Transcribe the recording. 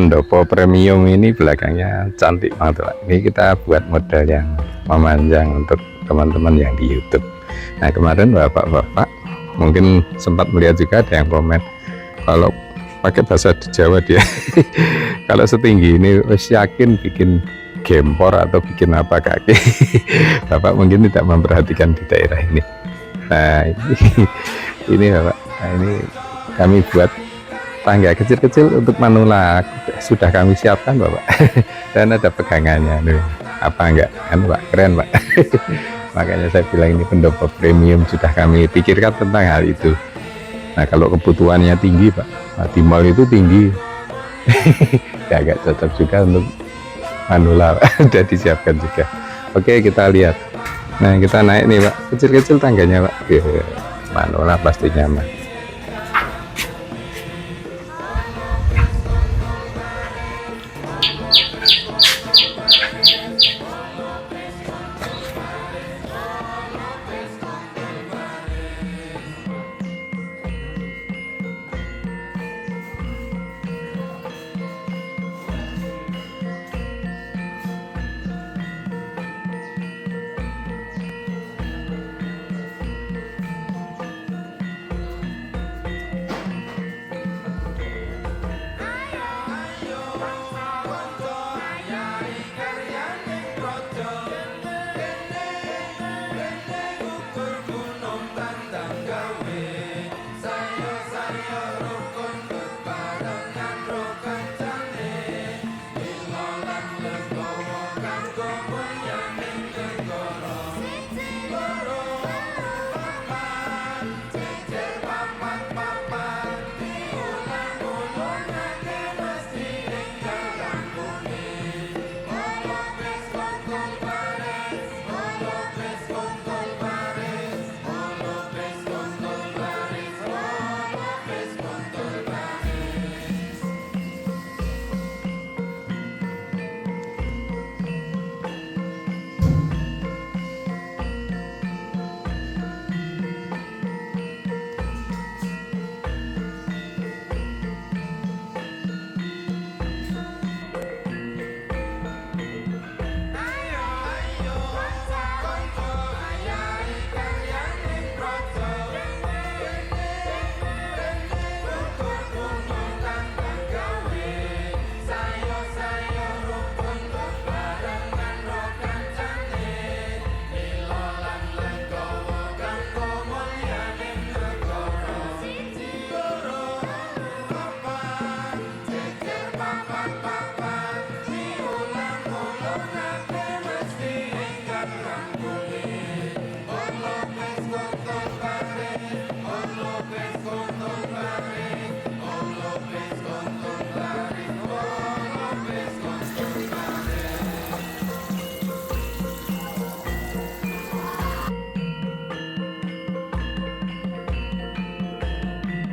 pendopo premium ini belakangnya cantik banget Pak. Ini kita buat model yang memanjang untuk teman-teman yang di YouTube. Nah kemarin bapak-bapak mungkin sempat melihat juga ada yang komen kalau pakai bahasa Jawa dia kalau setinggi ini wis yakin bikin gempor atau bikin apa kaki. Bapak mungkin tidak memperhatikan di daerah ini. Nah ini Bapak, nah, ini kami buat tangga kecil-kecil untuk manula sudah kami siapkan Bapak. Dan ada pegangannya nih. Apa enggak kan Pak, keren Pak. Makanya saya bilang ini pendopo premium, sudah kami pikirkan tentang hal itu. Nah kalau kebutuhannya tinggi Pak, nah, di mall itu tinggi. Ya agak cocok juga untuk manula Pak. Sudah disiapkan juga. Oke kita lihat. Nah kita naik nih Pak, kecil-kecil tangganya Pak. Manula pasti nyaman.